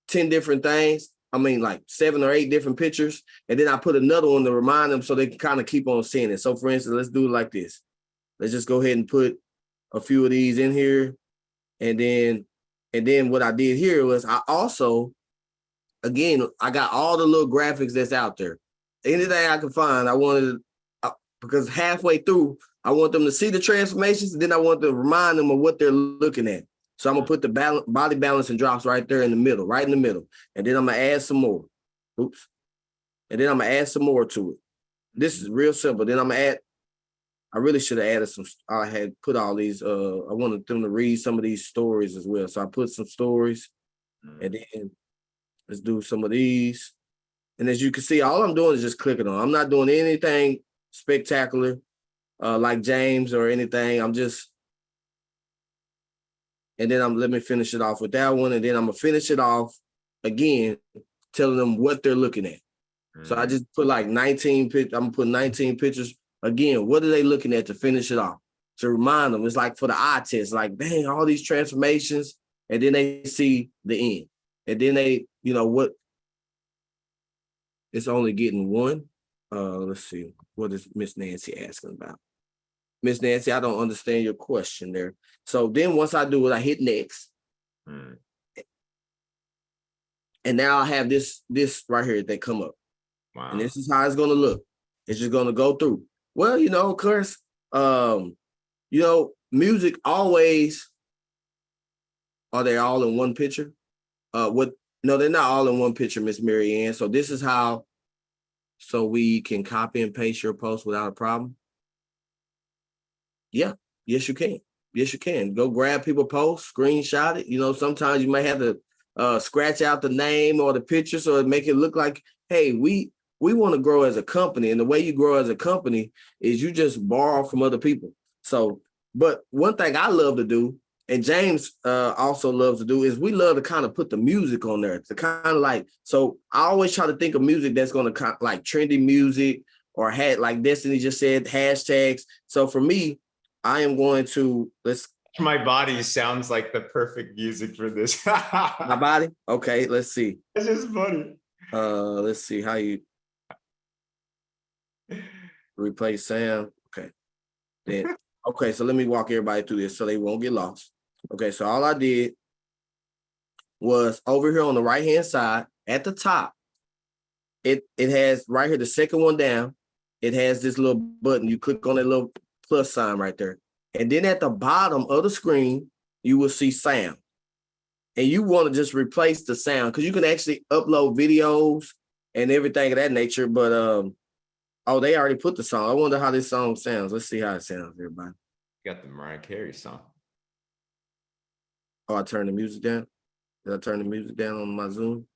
10 different things. I mean, like 7 or 8 different pictures. And then I put another one to remind them so they can kind of keep on seeing it. So for instance, let's do it like this. Let's just go ahead and put a few of these in here. And then what I did here was I also, again, I got all the little graphics that's out there. Anything I could find, I wanted, because halfway through, I want them to see the transformations, and then I want to remind them of what they're looking at. So I'm gonna put the body balance and drops right there in the middle, right in the middle. And then I'm gonna add some more. Oops. And then I'm gonna add some more to it. This is real simple. Then I'm gonna add, I really should have added some, I had put all these, I wanted them to read some of these stories as well. So I put some stories, and then let's do some of these. And as you can see, all I'm doing is just clicking on. I'm not doing anything spectacular like James or anything. I'm just, and then let me finish it off with that one. And then I'm gonna finish it off again, telling them what they're looking at. So I just put like 19 pictures. I'm gonna put 19 pictures. Again, what are they looking at to finish it off? To remind them, it's like for the eye test, like, dang, all these transformations, and then they see the end. And then they, what, it's only getting one. Let's see, what is Miss Nancy asking about? Miss Nancy, I don't understand your question there. So then once I do it, I hit next. And now I have this right here that come up. Wow. And this is how it's gonna look. It's just gonna go through. Well, of course, music always, are they all in one picture? No, they're not all in one picture, Miss Mary Ann. So this is how, so we can copy and paste your post without a problem. Yeah, yes, you can. Yes, you can. Go grab people's posts, screenshot it. Sometimes you might have to scratch out the name or the picture so it make it look like, hey, we want to grow as a company. And the way you grow as a company is you just borrow from other people. So, but one thing I love to do, and James also loves to do, is we love to kind of put the music on there. To kind of like, so I always try to think of music that's going to kind of like trendy music, or had, like Destiny just said, hashtags. So for me, I am going to, My Body sounds like the perfect music for this. My Body? Okay, let's see. It's just funny. Let's see how you replace sound. Okay. Then, okay, so let me walk everybody through this so they won't get lost. Okay, so all I did was over here on the right-hand side at the top, it has right here, the second one down, it has this little button. You click on that little plus sign right there. And then at the bottom of the screen, you will see sound. And you want to just replace the sound because you can actually upload videos and everything of that nature. But, oh, they already put the song. I wonder how this song sounds. Let's see how it sounds, everybody. You got the Mariah Carey song. Oh, I turned the music down. Did I turn the music down on my Zoom?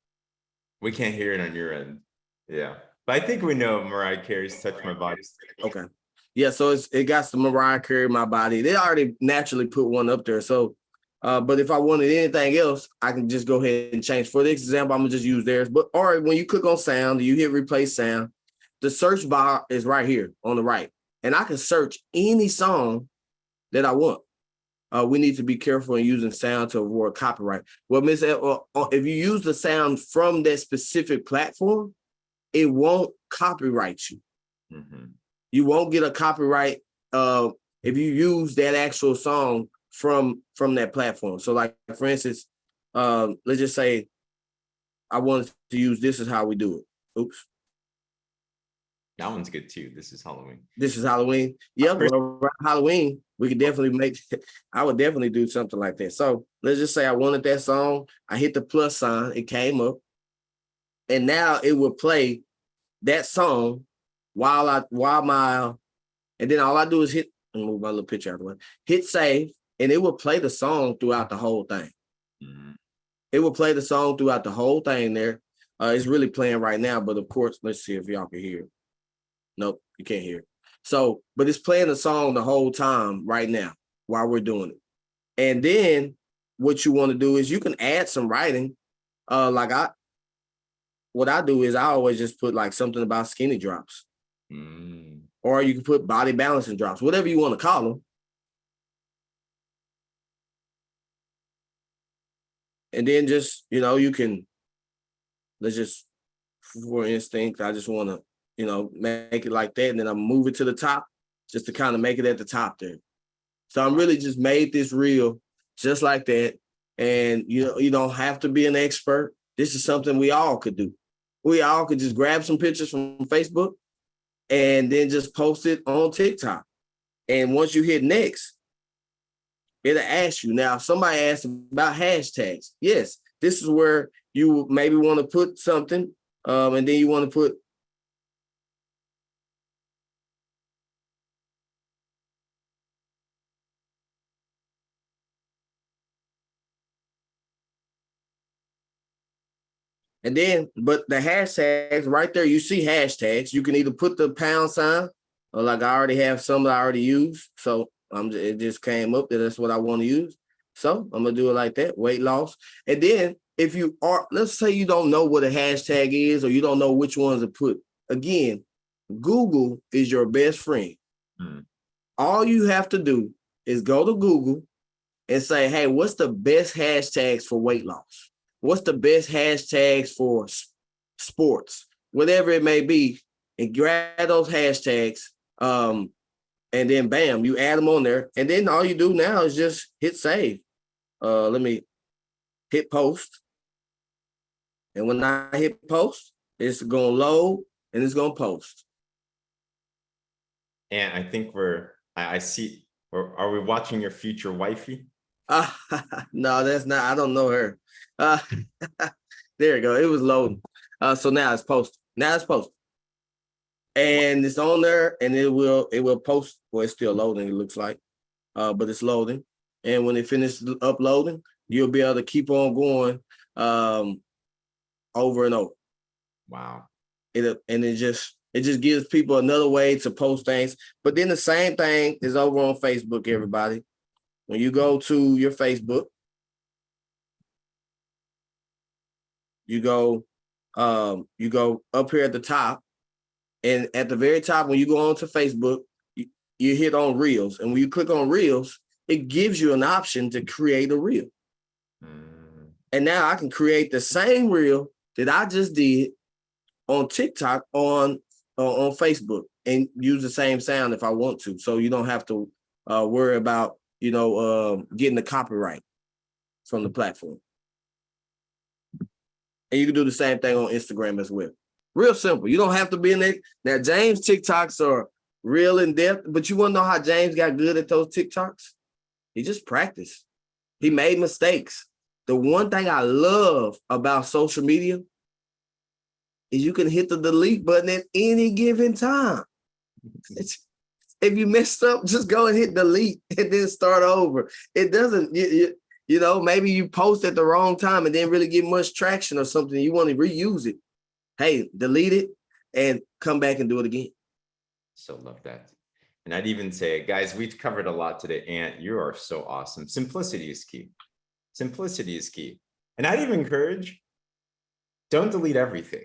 We can't hear it on your end. Yeah. But I think we know Mariah Carey's Touch My Body. Okay. Yeah, so it got some Mariah Carey, My Body. They already naturally put one up there. So, but if I wanted anything else, I can just go ahead and change. For this example, I'm gonna just use theirs. But or when you click on sound, you hit replace sound, the search bar is right here on the right. and I can search any song that I want. We need to be careful in using sound to avoid copyright. Well, Miss, if you use the sound from that specific platform, it won't copyright you. Mm-hmm. You won't get a copyright if you use that actual song from that platform. So, like for instance, let's just say I wanted to use "This Is How We Do It." Oops. That one's good too. This is Halloween. This is Halloween. Yep, well, around Halloween, we could definitely make, I would definitely do something like that. So let's just say I wanted that song. I hit the plus sign, it came up. And now it will play that song and then all I do is hit, and move my little picture out of the way, hit save, and it will play the song throughout the whole thing. Mm-hmm. It will play the song throughout the whole thing there. It's really playing right now, but of course, let's see if y'all can hear it. Nope, you can't hear it. So, but it's playing the song the whole time right now while we're doing it. And then what you want to do is you can add some writing. What I do is I always just put like something about skinny drops. Mm. Or you can put body balancing drops, whatever you want to call them. And then just, you can, let's just, for instinct, I just want to, make it like that. And then I move it to the top just to kind of make it at the top there. So I'm really just made this reel just like that. And you don't have to be an expert. This is something we all could do. We all could just grab some pictures from Facebook and then just post it on TikTok. And once you hit next, it'll ask you. Now, somebody asked about hashtags. Yes, this is where you maybe want to put something, and then you want to put but the hashtags right there, you see hashtags. You can either put the pound sign, or like I already have some that I already use. So it just came up that that's what I want to use. So I'm gonna do it like that, weight loss. And then if you are, let's say you don't know what a hashtag is, or you don't know which ones to put. Again, Google is your best friend. Mm. All you have to do is go to Google and say, hey, what's the best hashtags for weight loss? What's the best hashtags for sports? Whatever it may be, and grab those hashtags, and then bam, you add them on there. And then all you do now is just hit save. Let me hit post. And when I hit post, it's going to load and it's going to post. And I think I see, or are we watching your future wifey? No, that's not. I don't know her. There you go. It was loading. So now it's posted. And it's on there, and it will post. Well, it's still loading, it looks like. But it's loading. And when it finishes uploading, you'll be able to keep on going over and over. Wow. It just gives people another way to post things. But then the same thing is over on Facebook, everybody. When you go to your Facebook, you go up here at the top, and at the very top, when you go onto Facebook, you hit on Reels. And when you click on Reels, it gives you an option to create a reel. Mm. And now I can create the same reel that I just did on TikTok on Facebook and use the same sound if I want to. So you don't have to worry about, getting the copyright from the platform. And you can do the same thing on Instagram as well. Real simple. You don't have to be in there. Now, James' TikToks are real in depth, but you want to know how James got good at those TikToks? He just practiced. He made mistakes. The one thing I love about social media is you can hit the delete button at any given time. If you messed up, just go and hit delete and then start over. It doesn't, maybe you post at the wrong time and didn't really get much traction or something. You want to reuse it. Hey, delete it and come back and do it again. So love that. And I'd even say, guys, we've covered a lot today. Ant, you are so awesome. Simplicity is key. Simplicity is key. And I'd even encourage, don't delete everything.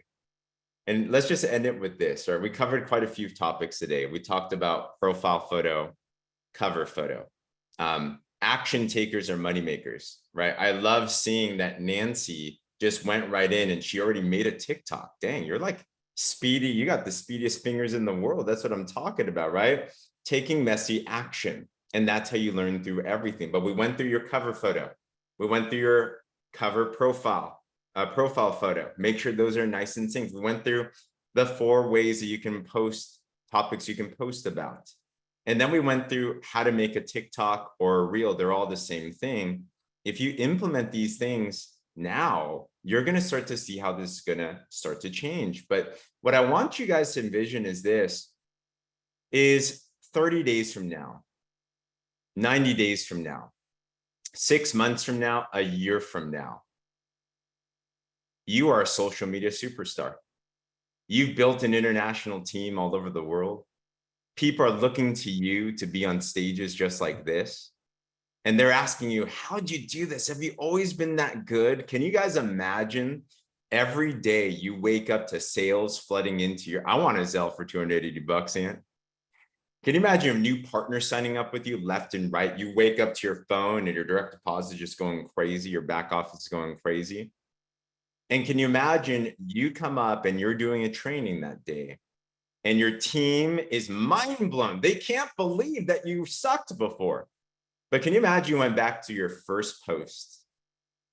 And let's just end it with this, right? We covered quite a few topics today. We talked about profile photo, cover photo, action takers or money makers, right? I love seeing that Nancy just went right in and she already made a TikTok. Dang, you're like speedy. You got the speediest fingers in the world. That's what I'm talking about, right? Taking messy action. And that's how you learn through everything. But we went through your cover photo. We went through your cover profile photo. Make sure those are nice and synced. We went through the 4 ways that you can post topics you can post about. And then we went through how to make a TikTok or a reel. They're all the same thing. If you implement these things now, you're going to start to see how this is going to start to change. But what I want you guys to envision is this, is 30 days from now, 90 days from now, 6 months from now, a year from now, you are a social media superstar. You've built an international team all over the world. People are looking to you to be on stages just like this. And they're asking you, how'd you do this? Have you always been that good? Can you guys imagine every day you wake up to sales flooding into your, I want to sell for 280 bucks, Ant. Can you imagine a new partner signing up with you left and right? You wake up to your phone and your direct deposit is just going crazy. Your back office is going crazy. And can you imagine you come up and you're doing a training that day and your team is mind blown. They can't believe that you sucked before. But can you imagine you went back to your first post?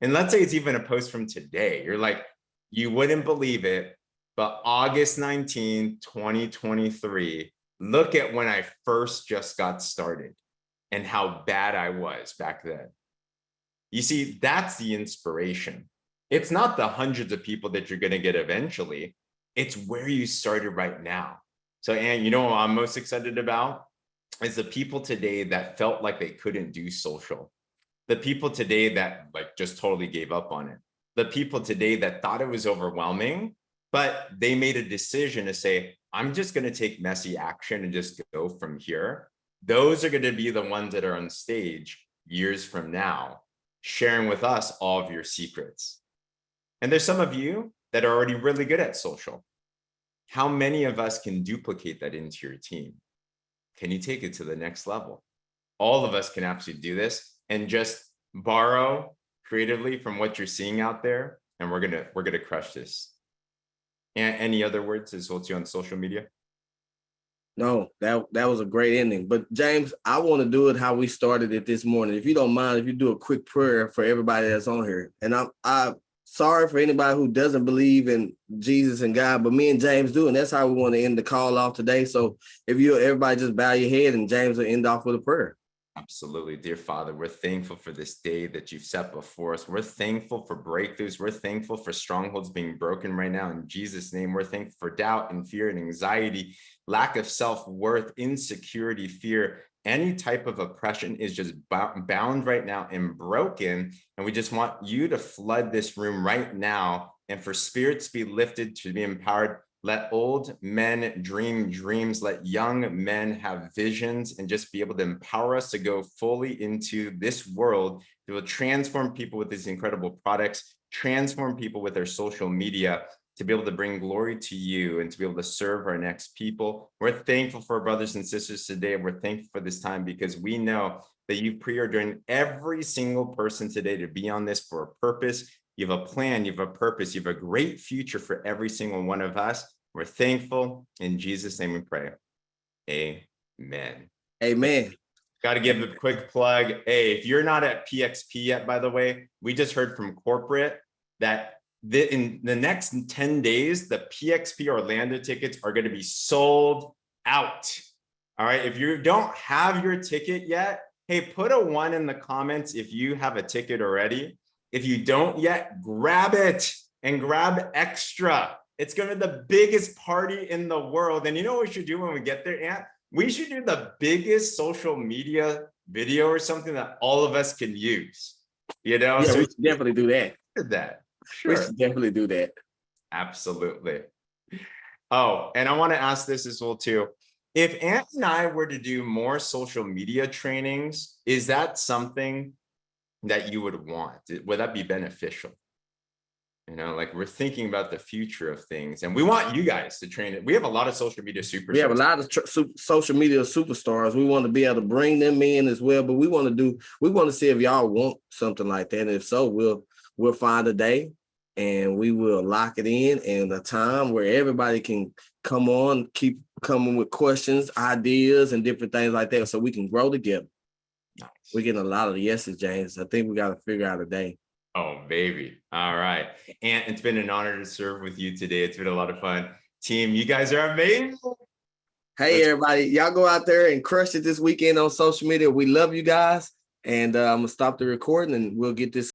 And let's say it's even a post from today. You're like, you wouldn't believe it, but August 19, 2023, look at when I first just got started and how bad I was back then. You see, that's the inspiration. It's not the hundreds of people that you're going to get eventually. It's where you started right now. So, and you know what I'm most excited about is the people today that felt like they couldn't do social. The people today that like just totally gave up on it. The people today that thought it was overwhelming, but they made a decision to say, I'm just going to take messy action and just go from here. Those are going to be the ones that are on stage years from now, sharing with us all of your secrets. And there's some of you that are already really good at social. How many of us can duplicate that into your team? Can you take it to the next level? All of us can absolutely do this and just borrow creatively from what you're seeing out there. And we're gonna crush this. And any other words as well too on social media? No, that was a great ending. But James, I want to do it how we started it this morning. If you don't mind, if you do a quick prayer for everybody that's on here. And I'm sorry for anybody who doesn't believe in Jesus and God, but me and James do, and that's how we want to end the call off today. So if everybody just bow your head and James will end off with a prayer. Absolutely. Dear Father, we're thankful for this day that you've set before us. We're thankful for breakthroughs. We're thankful for strongholds being broken right now. In Jesus' name, we're thankful for doubt and fear and anxiety, lack of self-worth, insecurity, fear. Any type of oppression is just bound right now and broken. And we just want you to flood this room right now and for spirits to be lifted, to be empowered. Let old men dream dreams. Let young men have visions and just be able to empower us to go fully into this world that will transform people with these incredible products, transform people with their social media, to be able to bring glory to you and to be able to serve our next people. We're thankful for our brothers and sisters today. We're thankful for this time because we know that you preordained every single person today to be on this for a purpose. You have a plan, you have a purpose, you have a great future for every single one of us. We're thankful. In Jesus' name we pray. Amen. Amen. Got to give a quick plug. Hey, if you're not at PXP yet, by the way, we just heard from corporate that in the next 10 days, the PXP Orlando tickets are going to be sold out. All right. If you don't have your ticket yet, hey, put a 1 in the comments if you have a ticket already. If you don't yet, grab it and grab extra. It's going to be the biggest party in the world. And you know what we should do when we get there, Ant? We should do the biggest social media video or something that all of us can use. You know, yeah, so we should definitely do that. Sure. We should definitely do that. Absolutely. Oh, and I want to ask this as well too. If Ant and I were to do more social media trainings, is that something that you would want? Would that be beneficial? You know, like we're thinking about the future of things, and we want you guys to train it. We have a lot of social media superstars. We have a lot of social media superstars. We want to be able to bring them in as well, but we want to see if y'all want something like that. And if so, we'll find a day and we will lock it in and a time where everybody can come on, keep coming with questions, ideas, and different things like that, so we can grow together. Nice. We're getting a lot of yeses, James. I think we got to figure out a day. Oh, baby. All right. And it's been an honor to serve with you today. It's been a lot of fun. Team, you guys are amazing. Hey, everybody. Y'all go out there and crush it this weekend on social media. We love you guys. And I'm going to stop the recording and we'll get this